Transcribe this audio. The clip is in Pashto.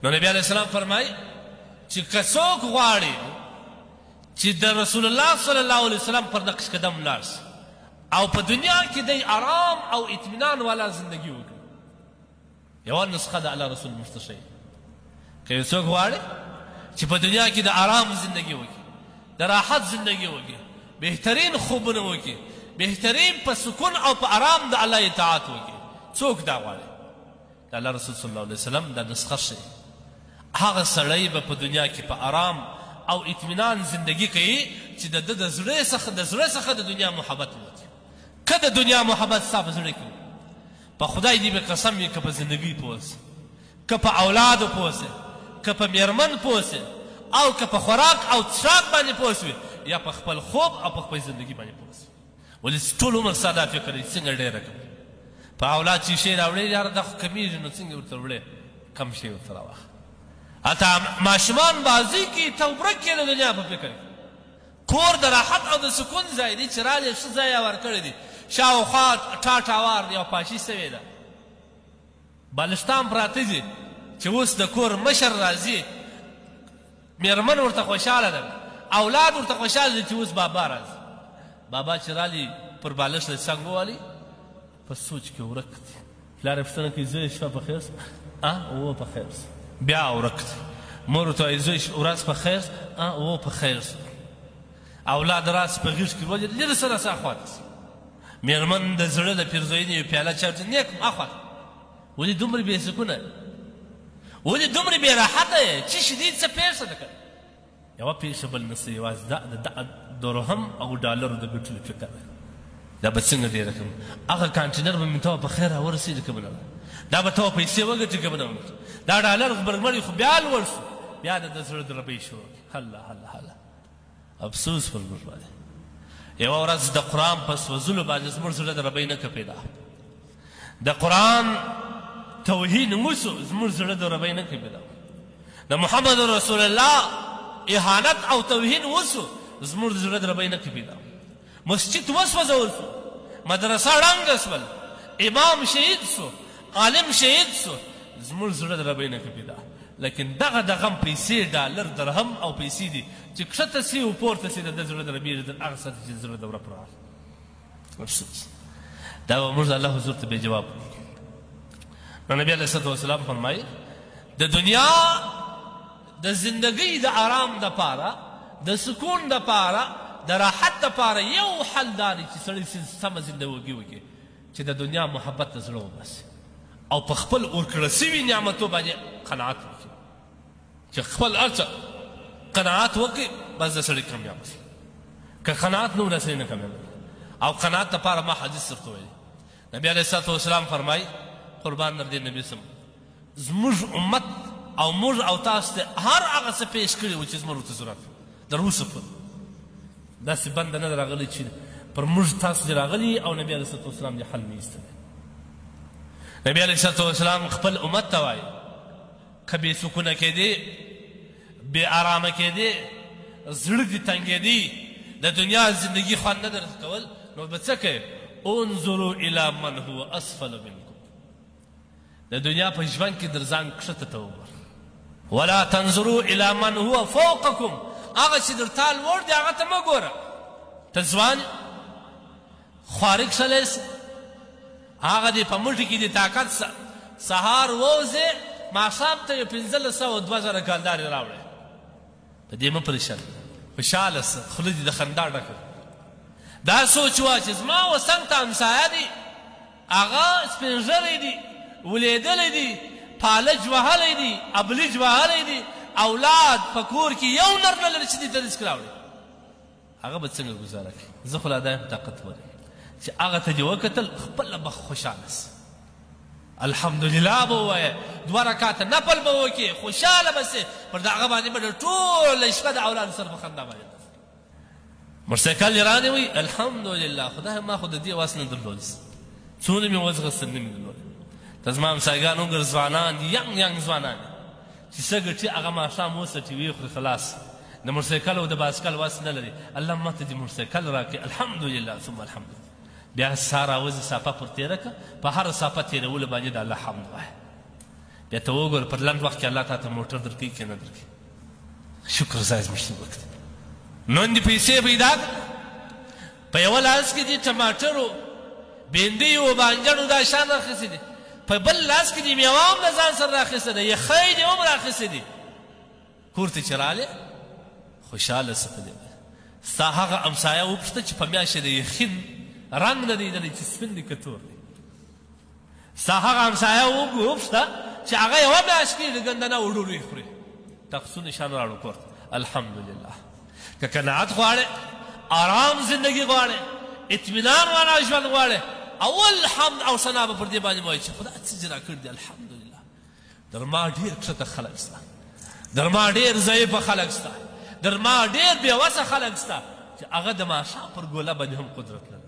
نو نبی علیہ السلام فرمای چې که څوک غواړي چې د رسول الله صلی الله علیه وسلم پر نقش قدم لاړ شي او په دنیا کې دی آرام او اطمینان والا زندگی وکړي، یوه نسخه د الله رسول مستشی که یو څوک غواړي چې په دنیا کې د آرام زندگی وکړي، د راحت زندگی وکړي، بهترین خوبونه وکړي، بهترین په سکون او په آرام د الله اطاعت وکړي، څوک دا غواړي د الله رسول صلی الله علیه وسلم دا نسخه شي، هغه سړی به په دنیا کې په آرام او اطمینان زندگی کوي چې د ده د زړه څخه د دنیا محبت وکړي. که د دنیا محبت ستا په زړه کې په خدای دې به قسم وي که په زندګۍ پوه سې، که په اولادو پوه سې، که په میرمن پوه سې، او که په خوراک او څښاک باندې پوه سوې، یا په خپل خوب او په خپل زندګي باندې پوه سوې. ولې ټول عمر ستا دا فکر دی څنګه ډېره کړم په اولاد چې شی راوړې یاره دا خو کمیږي نو څنګه ورته وړې کم شی ورته راواخله. حتی ماشومان بازي کې توبرک کې د دنیا په فکر کې، کور د راحت او د سکون ځای دی چې رالې ښه ځای یې ورکړی دی، شاوخوا ټاټاوار دی او پاشي سوې ده، بالشتان پراته دي چې اوس د کور مشر راځي، میرمن ورته خوشحاله ده، اولاد ورته خوشحاله دي چې اوس بابا راځي. بابا چې رالي پر بالښت د څنګ ووالي په سوچ کې ورک دی، پلار یې پوښتنه کوي زوی شپه په خیر اوه په خیر بیا ورک دی، مور ورته وایي زوی ورځ په خیر اوه په خیر، اولاد راس په غېږ کې ولې لرې سره څه اخواته شي، میرمن د زړه د پیرزوینې یو پیاله چا ورته نیک اخواته، ولې دومره بې سکونه ولې دومره بې راحته یې څه شدید څه پېښه ده که یوه پېښه بل نه څه یوازې د درهم او ډالرو د ګټلو فکر دی. دا به څنګه ډېره کړم، هغه کانټینر به مې ته په خیر راورسېږي که به نه، دا به ته پیسې وګټې که به نه وګټې، دا ډالر برګمړی خو بیا لوړ شو، بیا د زړه دربۍ شو. هله هله هله افسوس پر موږ باندې. یوه ورځ د قرآن په سوځلو باندې زموږ زړه دربۍ نه که پیدا، د قرآن توهین وسو زموږ زړه دربۍ نه که پیدا، د محمد رسول الله اهانت او توهین وسو زموږ زړه دربۍ نه که پیدا، مسجد وسوځول سو، مدرسه ړنګه سول، امام شهید سو، عالم شهید سو، زموږ زړه دربۍ نه که پیدا. لیکن دغه د غم پیسې ډالر درهم او پیسې دي چې کښته سي او پورته سي د ده زړه دربېږي د هغه ساعت چې زړه دوره پر راغله. افسوس دا به موږ د الله حضور ته بې جواب کړو. نو نبي علیه الصلات وسلام فرمایي د دنیا د زندګۍ د آرام دپاره، د سکون دپاره، د راحت دپاره یو حل دا دی چې سړی سمه زندګي وکړي چې د دنیا محبت ته زړه وباسي او په خپل ورکړه سوي نعمتو باندې قناعت وکړي، چې خپل هر څه قناعت وکړي بس د سړی کامیاب شي. که قناعت نه وي د سړی نه کامیاب او قناعت دپاره ما حدیث درته ویلی نبي علیه الصلات وسلام فرمایي قربان در دې نبي سم زموږ امت او موږ او تاسو ته هر هغه څه پیش کړي و چې زموږ ورته ضرورت در اوسه پورې داسې بنده نه ده راغلی چې پر موږ تاسو دې راغلي او نبي علیه الصلات وسلام دې حل نه ایستلی. نبی علیه الصلات وسلام خپل امت ته وایي که بې سکونه کېدې، بې ارامه کېدې، زړه دې تنګېدې، د دنیا زندګي خوند نه درته کول، نو به څه کوې؟ انظروا الی من هو اسفل منکم، د دنیا په ژوند کې در ځان کښته ته وګوره، ولا تنظروا الی من هو فوقکم، هغه چې در تا لوړ دی هغه ته مه ګوره. ته ځوان خوارک شلی سې، هغه دې په مټې کې دې طاقت سهار ووځې ماښام ته یو 1500 2000 کالدارې راوړې، په دې مه پریشان، خوشحاله سه، خوله دې د خندا ډکه. دا سوچ وه چې زما وسنګ ته همسایه دی، هغه سپین ږیری دی، ولیدلی دی، پالج وهلی دی، ابلیج وهلی دی، اولاد په کور کې یو نر نه لري چې دې ته رزق راوړي، هغه به څنګه ګزاره کړي؟ زه خو لا دا یم طاقت ولري چې هغه ته دې وکتل خپله به خوشحاله سي، الحمدلله به ووایه، 2 رکاته نفل به وکړي، خوشحاله به سي، پر د هغه باندې به د ټوله شپه د اولاد سره په خندا باندې موټرسایکل یې رانیوي، الحمدلله خدای ما خو د دې واس نه درلود، څومره مې وځغستل نه مې درلود. ته زما همسایګان وګوره ځوانان دي، ینګ ځوانان دي چې څه ګټي هغه ماښام وسټي ویې خوري خلاص، د موټرسایکل او د باسکل واس نه لري، الله ماته دې موټرسایکل راکړي، الحمدلله ثم الحمدلله. بیا سهار راوځي صافه پر تېره کړه، په هره صافه تېرولو باندې د الله حمد وایه، بیا ته وګوره په لنډ وخت کې الله تا ته موټر درکوي که نه درکوي شکر ځای زموږ وخت نن دې پیسې پیدا کړه په یوه لاس کې دې ټماټرو بینډیو بانجڼو دا شان راخیستې دي په بل لاس کې دې میوه هم له ځان سره راخیسته ده یخی دې هم راخیستې دي کور ته چې راغلې خوشحاله څه په دې ستا هغه امسایه وپوښته چې په میاشتې د یخین رنګ نه دی لیدلی چې سپین دی که تور دی ستا هغه امسایه وپوښته چې هغه یوه میاشت کې د ګندنه وډولوی خوري تقسونه شان راوړو کور ته الحمدلله که قناعت غواړې آرام زندگی غواړې اطمینان والا ژوند غواړې اول حمد او ثنا به پر دې باندې وایي چې خدای څه چې راکړي دي الحمدلله در ما ډېر کښته خلک شته در ما ډېر ضعیفه خلک شته در ما ډېر بېوسه خلک شته چې هغه د ماښام پر ګوله باندې هم قدرت لري